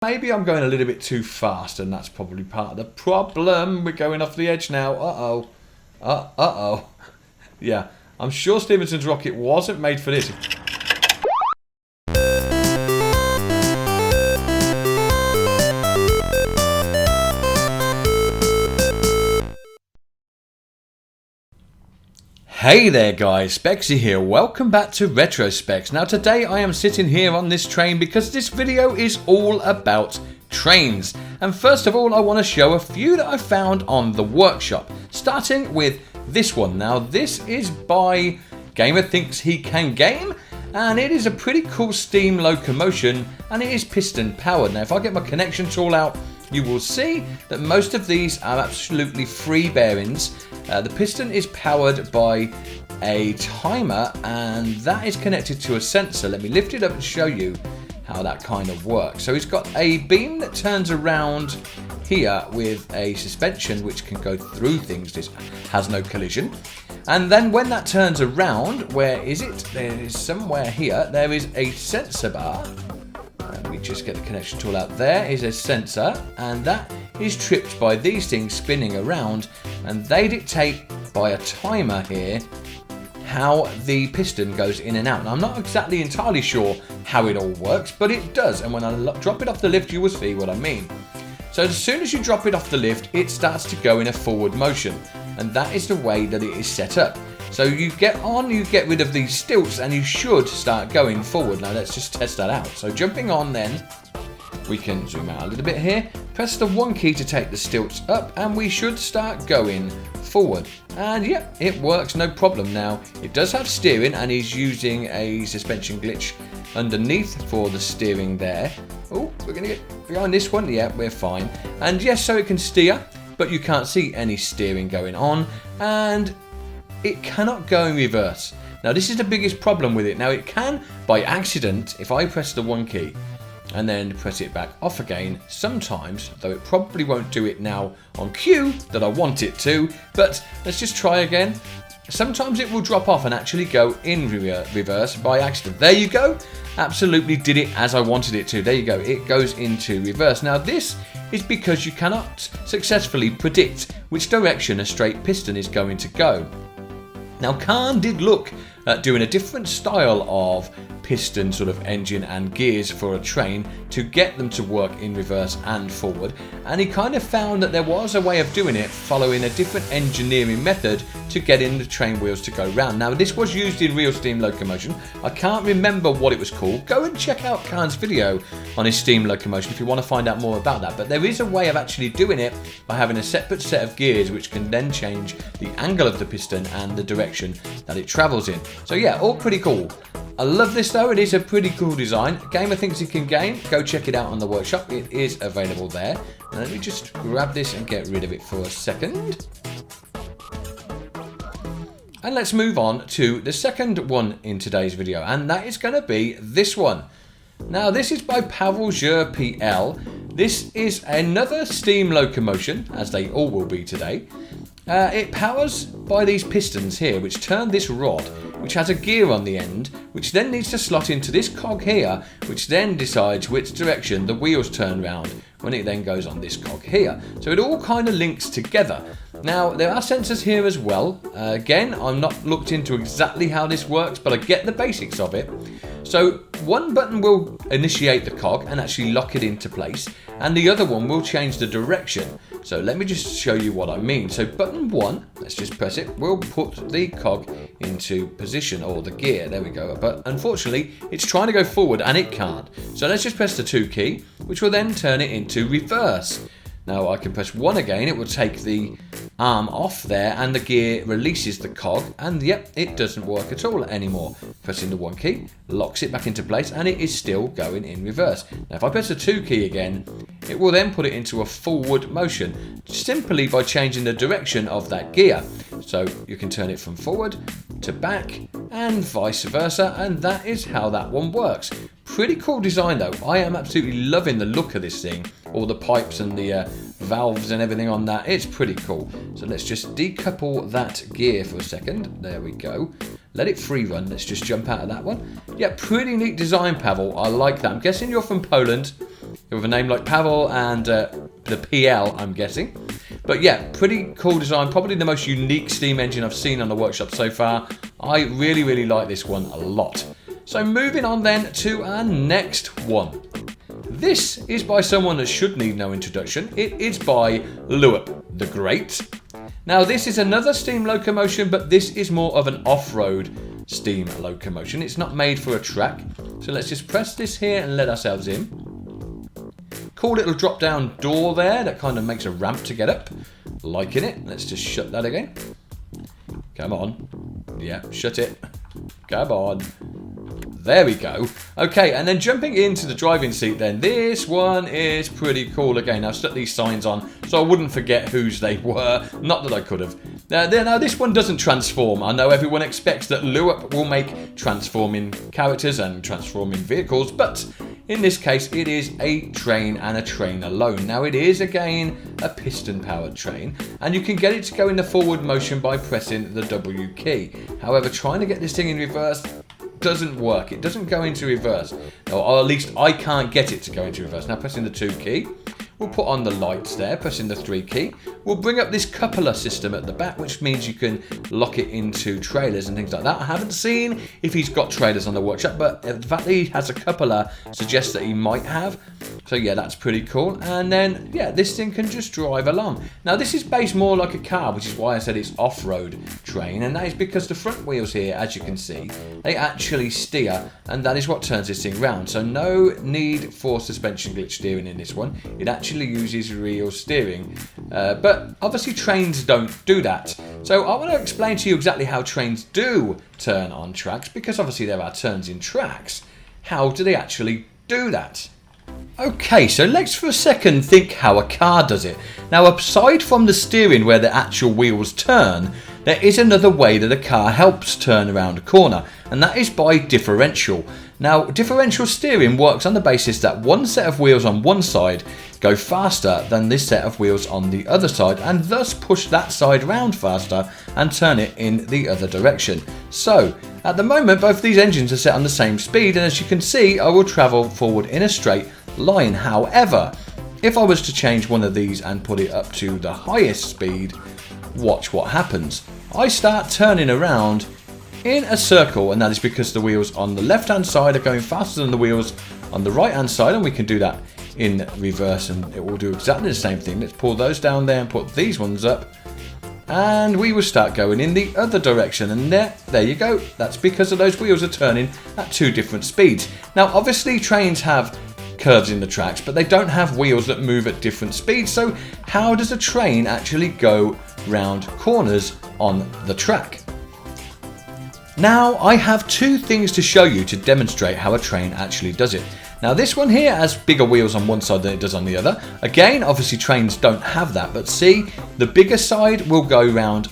Maybe I'm going a little bit too fast, and that's probably part of the problem. We're going off the edge now. Uh-oh. Uh-oh. Yeah, I'm sure Stephenson's rocket wasn't made for this. Hey there guys, Spexy here, welcome back to Retro Specs. Now today I am sitting here on this train because this video is all about trains. And first of all I want to show a few that I found on the workshop, starting with this one. Now this is by GamerThinksHeCanGame, and it is a pretty cool steam locomotion, and it is piston powered. Now if I get my connection tool out, you will see that most of these are absolutely free bearings. The piston is powered by a timer, and that is connected to a sensor. Let me lift it up and show you how that kind of works. So it's got a beam that turns around here with a suspension which can go through things. This has no collision. And then when that turns around, where is it? There is somewhere here. There is a sensor bar. Let me just get the connection tool out. There is a sensor, and that is tripped by these things spinning around, and they dictate by a timer here how the piston goes in and out. Now, I'm not exactly entirely sure how it all works, but it does, and when I drop it off the lift you will see what I mean. So as soon as you drop it off the lift, it starts to go in a forward motion, and that is the way that it is set up. So you get on, you get rid of these stilts, and you should start going forward. Now let's just test that out. So jumping on then, we can zoom out a little bit here, press the 1 key to take the stilts up, and we should start going forward. And yeah, it works no problem. Now it does have steering, and he's using a suspension glitch underneath for the steering there. Oh, we're gonna get behind this one. Yeah, we're fine. And yes, so it can steer, but you can't see any steering going on, and it cannot go in reverse. Now this is the biggest problem with it. Now it can, by accident, if I press the 1 key and then press it back off again, sometimes, though it probably won't do it now on cue that I want it to, but let's just try again. Sometimes it will drop off and actually go in reverse by accident. There you go. Absolutely did it as I wanted it to. There you go. It goes into reverse. Now this is because you cannot successfully predict which direction a straight piston is going to go. Now Khan did look at doing a different style of piston sort of engine and gears for a train to get them to work in reverse and forward, and he kind of found that there was a way of doing it following a different engineering method to getting the train wheels to go round. Now this was used in real steam locomotion. I can't remember what it was called. Go and check out Khan's video on his steam locomotion if you want to find out more about that, but there is a way of actually doing it by having a separate set of gears which can then change the angle of the piston and the direction that it travels in. So yeah, all pretty cool. I love this though, it is a pretty cool design. GamerThinksHeCanGame, go check it out on the workshop, it is available there. And let me just grab this and get rid of it for a second. And let's move on to the second one in today's video, and that is going to be this one. Now this is by PawelJur PL. This is another steam locomotion, as they all will be today. It powers by these pistons here, which turn this rod, which has a gear on the end, which then needs to slot into this cog here, which then decides which direction the wheels turn round when it then goes on this cog here. So it all kind of links together. Now there are sensors here as well. Again, I'm not looked into exactly how this works, but I get the basics of it. So one button will initiate the cog and actually lock it into place, and the other one will change the direction. So let me just show you what I mean. So button 1, let's just press it, will put the cog into position, or the gear, there we go. But unfortunately, it's trying to go forward and it can't. So let's just press the 2 key, which will then turn it into reverse. Now I can press 1 again, it will take the arm off there and the gear releases the cog, and yep, it doesn't work at all anymore. Pressing the 1 key locks it back into place, and it is still going in reverse. Now if I press the 2 key again, it will then put it into a forward motion simply by changing the direction of that gear. So you can turn it from forward to back and vice versa, and that is how that one works. Pretty cool design though. I am absolutely loving the look of this thing. All the pipes and the valves and everything on that. It's pretty cool. So let's just decouple that gear for a second. There we go. Let it free run. Let's just jump out of that one. Yeah, pretty neat design, Pavel. I like that. I'm guessing you're from Poland. with a name like Pavel and the PL, I'm guessing. But yeah, pretty cool design. Probably the most unique steam engine I've seen on the workshop so far. I really, really like this one a lot. So moving on then to our next one. This is by someone that should need no introduction. It is by LuapTheGreat. Now this is another steam locomotion, but this is more of an off-road steam locomotion. It's not made for a track. So let's just press this here and let ourselves in. Cool little drop down door there that kind of makes a ramp to get up. Liking it. Let's just shut that again. Come on. Yeah, shut it. Come on. There we go. Okay, and then jumping into the driving seat then. This one is pretty cool. Again, I've stuck these signs on so I wouldn't forget whose they were. Not that I could have. Now this one doesn't transform. I know everyone expects that Luap will make transforming characters and transforming vehicles, but in this case it is a train and a train alone. Now it is again a piston powered train, and you can get it to go in the forward motion by pressing the W key. However, trying to get this thing in reverse doesn't work. It doesn't go into reverse, or at least I can't get it to go into reverse. Now pressing the 2 key, we'll put on the lights there. Pressing the 3 key, we'll bring up this coupler system at the back, which means you can lock it into trailers and things like that. I haven't seen if he's got trailers on the workshop, but the fact that he has a coupler suggests that he might have. So yeah, that's pretty cool. And then yeah, this thing can just drive along. Now this is based more like a car, which is why I said it's off-road train, and that is because the front wheels here, as you can see, they actually steer, and that is what turns this thing round. So no need for suspension glitch steering in this one. It actually uses real steering, but obviously trains don't do that. So I want to explain to you exactly how trains do turn on tracks, because obviously there are turns in tracks. How do they actually do that? Okay, so let's for a second think how a car does it. Now, aside from the steering where the actual wheels turn, there is another way that a car helps turn around a corner, and that is by differential. Now, differential steering works on the basis that one set of wheels on one side go faster than this set of wheels on the other side, and thus push that side round faster and turn it in the other direction. So, at the moment, both these engines are set on the same speed, and as you can see, I will travel forward in a straight line. However, if I was to change one of these and put it up to the highest speed, watch what happens. I start turning around in a circle, and that is because the wheels on the left hand side are going faster than the wheels on the right hand side, and we can do that in reverse and it will do exactly the same thing. Let's pull those down there and put these ones up, and we will start going in the other direction, and there you go. That's because of those wheels are turning at 2 different speeds. Now obviously trains have curves in the tracks, but they don't have wheels that move at different speeds. So how does a train actually go round corners on the track? Now I have 2 things to show you to demonstrate how a train actually does it. Now this one here has bigger wheels on one side than it does on the other. Again, obviously trains don't have that, but see, the bigger side will go round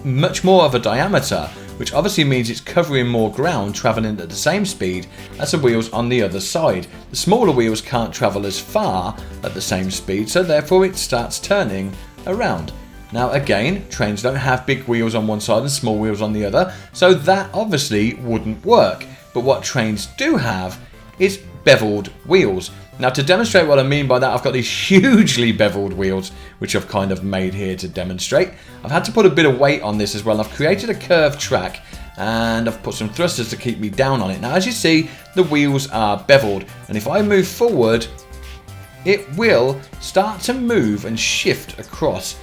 much more of a diameter, which obviously means it's covering more ground, travelling at the same speed as the wheels on the other side. The smaller wheels can't travel as far at the same speed, so therefore it starts turning around. Now again, trains don't have big wheels on one side and small wheels on the other, so that obviously wouldn't work. But what trains do have is beveled wheels. Now to demonstrate what I mean by that, I've got these hugely beveled wheels, which I've kind of made here to demonstrate. I've had to put a bit of weight on this as well. I've created a curved track and I've put some thrusters to keep me down on it. Now as you see, the wheels are beveled, and if I move forward, it will start to move and shift across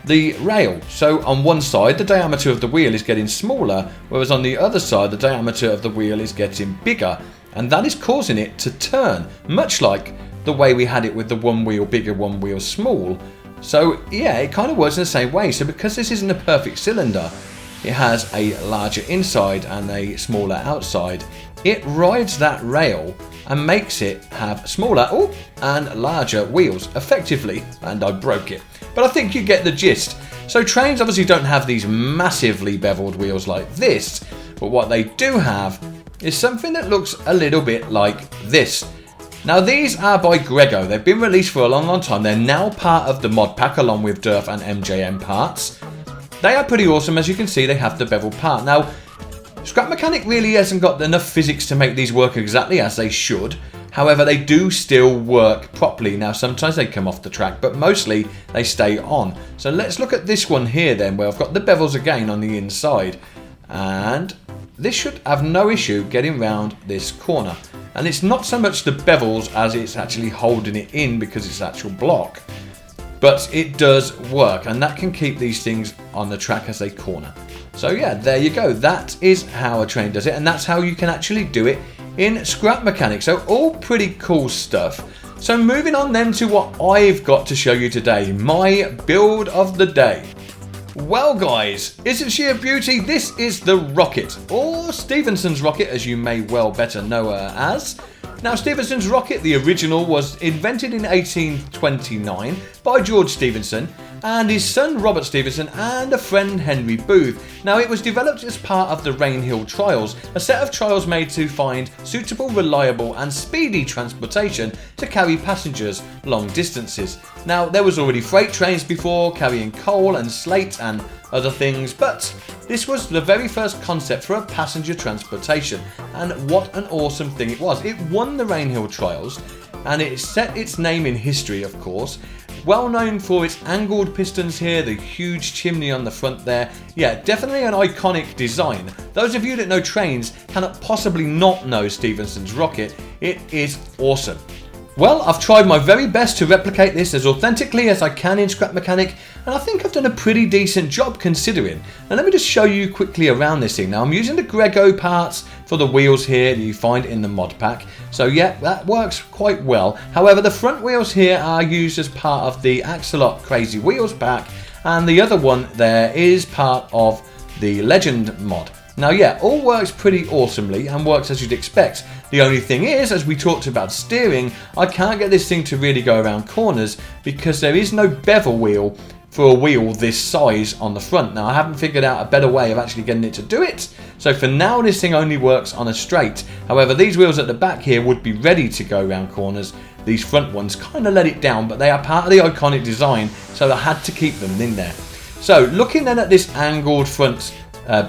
the rail. So on one side, the diameter of the wheel is getting smaller, whereas on the other side, the diameter of the wheel is getting bigger. And that is causing it to turn, much like the way we had it with the one wheel bigger, one wheel small. So yeah, it kind of works in the same way. So because this isn't a perfect cylinder, it has a larger inside and a smaller outside. It rides that rail and makes it have smaller and larger wheels effectively. And I broke it, but I think you get the gist. So trains obviously don't have these massively beveled wheels like this, but what they do have is something that looks a little bit like this. Now these are by Grego. They've been released for a long time. They're now part of the mod pack along with Durf and MJM parts. They are pretty awesome. As you can see, they have the beveled part. Now, Scrap Mechanic really hasn't got enough physics to make these work exactly as they should. However, they do still work properly. Now, sometimes they come off the track, but mostly they stay on. So let's look at this one here then, where I've got the bevels again on the inside. And this should have no issue getting round this corner. And it's not so much the bevels as it's actually holding it in because it's actual block. But it does work, and that can keep these things on the track as they corner. So yeah, there you go. That is how a train does it, and that's how you can actually do it in Scrap Mechanic. So all pretty cool stuff. So moving on then to what I've got to show you today, my build of the day. Well guys, isn't she a beauty? This is the Rocket, or Stephenson's Rocket as you may well better know her as. Now, Stephenson's Rocket, the original, was invented in 1829 by George Stephenson and his son Robert Stephenson and a friend Henry Booth. Now, it was developed as part of the Rainhill Trials, a set of trials made to find suitable, reliable and speedy transportation to carry passengers long distances. Now, there was already freight trains before carrying coal and slate and other things, but this was the very first concept for a passenger transportation, and what an awesome thing it was. It won the Rainhill Trials and it set its name in history, of course. Well known for its angled pistons here, the huge chimney on the front there. Yeah, definitely an iconic design. Those of you that know trains cannot possibly not know Stephenson's Rocket. It is awesome. Well, I've tried my very best to replicate this as authentically as I can in Scrap Mechanic, and I think I've done a pretty decent job considering. Now let me just show you quickly around this thing. Now I'm using the Grego parts for the wheels here that you find in the mod pack. So yeah, that works quite well. However, the front wheels here are used as part of the Axolot Crazy Wheels pack, and the other one there is part of the Legend mod. Now yeah, all works pretty awesomely and works as you'd expect. The only thing is, as we talked about steering, I can't get this thing to really go around corners because there is no bevel wheel for a wheel this size on the front. Now I haven't figured out a better way of actually getting it to do it, so for now this thing only works on a straight. However, these wheels at the back here would be ready to go around corners. These front ones kind of let it down, but they are part of the iconic design, so I had to keep them in there. So looking then at this angled front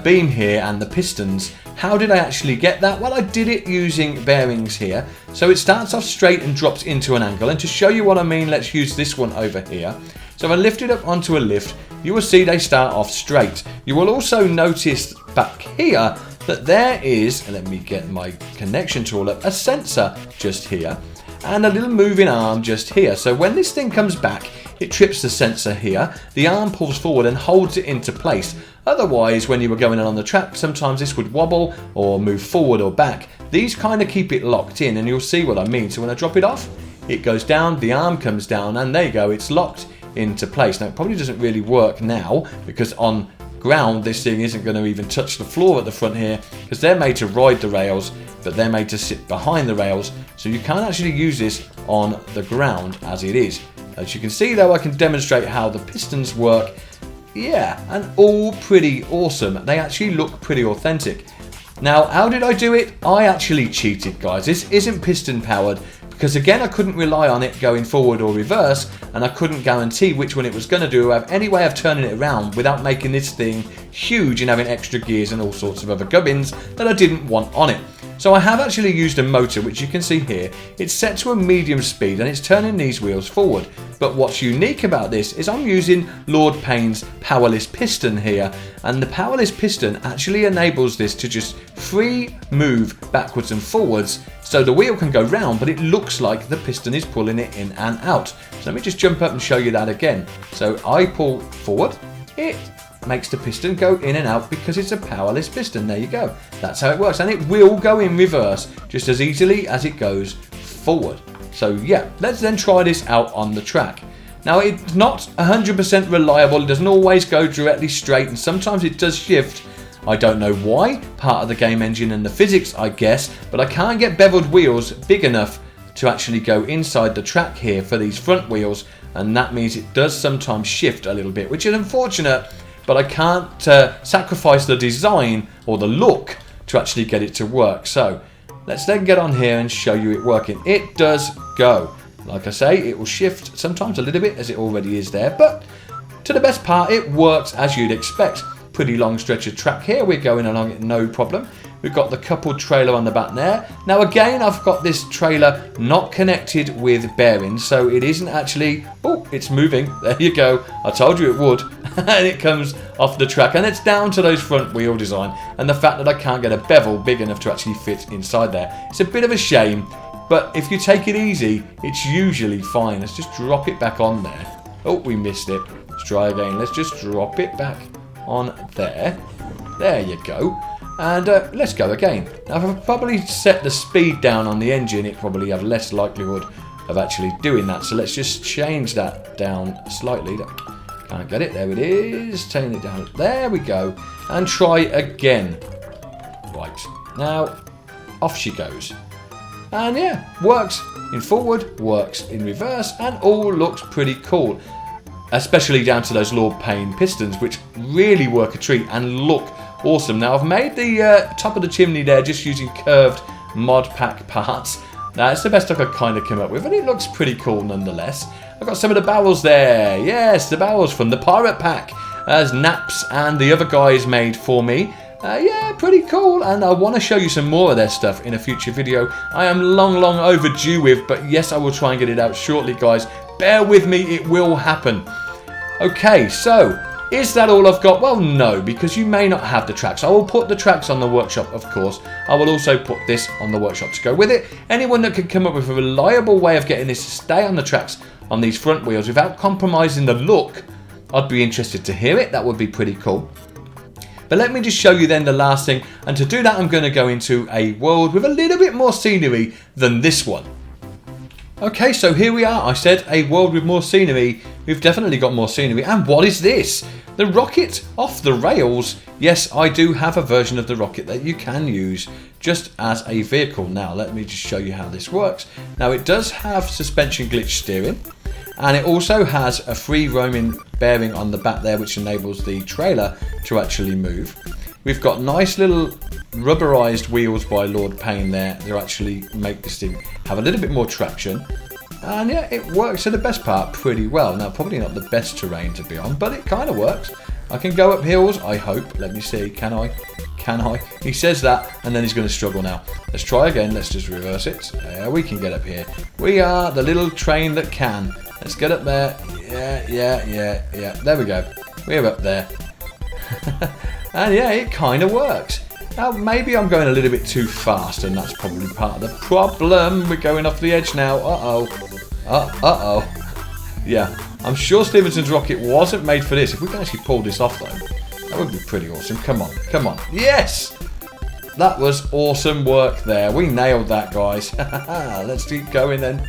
beam here and the pistons, how did I actually get that? Well, I did it using bearings here. So it starts off straight and drops into an angle, and to show you what I mean, let's use this one over here. So if I lift it up onto a lift, you will see they start off straight. You will also notice back here that there is, and let me get my connection tool up, a sensor just here and a little moving arm just here. So when this thing comes back, it trips the sensor here, the arm pulls forward and holds it into place. Otherwise, when you were going on the track, sometimes this would wobble or move forward or back. These kind of keep it locked in, and you'll see what I mean. So when I drop it off, it goes down, the arm comes down, and there you go, it's locked into place. Now it probably doesn't really work now because on ground this thing isn't going to even touch the floor at the front here because they're made to ride the rails, but they're made to sit behind the rails, so you can't actually use this on the ground as it is. As you can see though, I can demonstrate how the pistons work. Yeah, and all pretty awesome. They actually look pretty authentic. Now, how did I do it? I actually cheated, guys. This isn't piston powered because again, I couldn't rely on it going forward or reverse, and I couldn't guarantee which one it was going to do or have any way of turning it around without making this thing huge and having extra gears and all sorts of other gubbins that I didn't want on it. So I have actually used a motor, which you can see here. It's set to a medium speed and it's turning these wheels forward. But what's unique about this is I'm using Lord Payne's powerless piston here, and the powerless piston actually enables this to just free move backwards and forwards, so the wheel can go round, but it looks like the piston is pulling it in and out. So let me just jump up and show you that again. So I pull forward, it makes the piston go in and out because it's a powerless piston. There you go. That's how it works, and it will go in reverse just as easily as it goes forward. So yeah, let's then try this out on the track. Now it's not 100% reliable, it doesn't always go directly straight and sometimes it does shift. I don't know why, part of the game engine and the physics I guess, but I can't get beveled wheels big enough to actually go inside the track here for these front wheels, and that means it does sometimes shift a little bit, which is unfortunate, but I can't sacrifice the design or the look to actually get it to work. So let's then get on here and show you it working. It does go. Like I say, it will shift sometimes a little bit as it already is there, but to the best part, it works as you'd expect. Pretty long stretch of track here, we're going along it no problem. We've got the coupled trailer on the back there. Now again, I've got this trailer not connected with bearings, so it isn't actually... Oh, it's moving. There you go. I told you it would. And it comes off the track. And it's down to those front wheel design and the fact that I can't get a bevel big enough to actually fit inside there. It's a bit of a shame, but if you take it easy, it's usually fine. Let's just drop it back on there. Oh, we missed it. Let's try again. Let's just drop it back on there. There you go. And let's go again. Now, if I probably set the speed down on the engine, it probably have less likelihood of actually doing that. So let's just change that down slightly. Can't get it. There it is. Turn it down. There we go. And try again. Right. Now, off she goes. And yeah, works in forward, works in reverse, and all looks pretty cool. Especially down to those Lord Payne pistons, which really work a treat and look awesome. Now, I've made the top of the chimney there just using curved mod pack parts. Now, it's the best I could kind of come up with, and it looks pretty cool nonetheless. I've got some of the barrels there. Yes, the barrels from the pirate pack, as Naps and the other guys made for me. Yeah, pretty cool, and I want to show you some more of their stuff in a future video. I am long overdue with, but yes, I will try and get it out shortly, guys. Bear with me, it will happen. Okay, so, is that all I've got? Well, no, because you may not have the tracks. I will put the tracks on the workshop, of course. I will also put this on the workshop to go with it. Anyone that can come up with a reliable way of getting this to stay on the tracks on these front wheels without compromising the look, I'd be interested to hear it. That would be pretty cool. But let me just show you then the last thing. And to do that, I'm going to go into a world with a little bit more scenery than this one. Okay, so here we are. I said a world with more scenery. We've definitely got more scenery. And what is this? The rocket off the rails. Yes, I do have a version of the rocket that you can use just as a vehicle. Now, let me just show you how this works. Now, it does have suspension glitch steering. And it also has a free roaming bearing on the back there, which enables the trailer to actually move. We've got nice little rubberized wheels by Lord Payne there. They actually make this thing have a little bit more traction. And yeah, it works for the best part pretty well. Now, probably not the best terrain to be on, but it kind of works. I can go up hills, I hope. Let me see, can I? Can I? He says that, and then he's going to struggle now. Let's try again. Let's just reverse it. We can get up here. We are the little train that can. Let's get up there. Yeah. There we go. We're up there. And yeah, it kind of works. Now, maybe I'm going a little bit too fast, and that's probably part of the problem. We're going off the edge now. Uh-oh. Yeah, I'm sure Stephenson's rocket wasn't made for this. If we can actually pull this off, though, that would be pretty awesome. Come on. Yes! That was awesome work there. We nailed that, guys. Let's keep going then.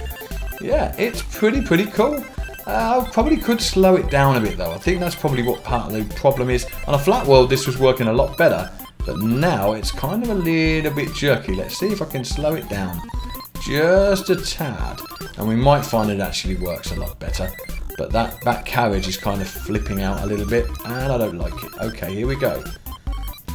Yeah, it's pretty cool. I probably could slow it down a bit though. I think that's probably what part of the problem is. On a flat world, this was working a lot better, but now it's kind of a little bit jerky. Let's see if I can slow it down just a tad, and we might find it actually works a lot better. But that back carriage is kind of flipping out a little bit, and I don't like it. Okay, here we go.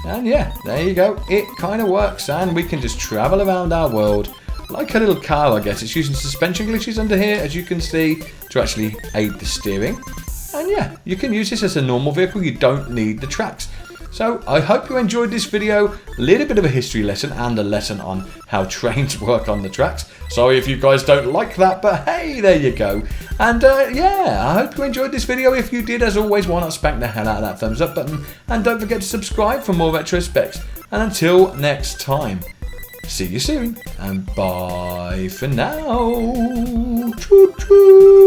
And yeah, there you go. It kind of works, and we can just travel around our world like a little car, I guess. It's using suspension glitches under here, as you can see, to actually aid the steering. And yeah, you can use this as a normal vehicle. You don't need the tracks. So I hope you enjoyed this video. A little bit of a history lesson and a lesson on how trains work on the tracks. Sorry if you guys don't like that, but hey, there you go. And yeah, I hope you enjoyed this video. If you did, as always, why not spank the hell out of that thumbs up button. And don't forget to subscribe for more retro specs. And until next time, see you soon, and bye for now. Choo choo.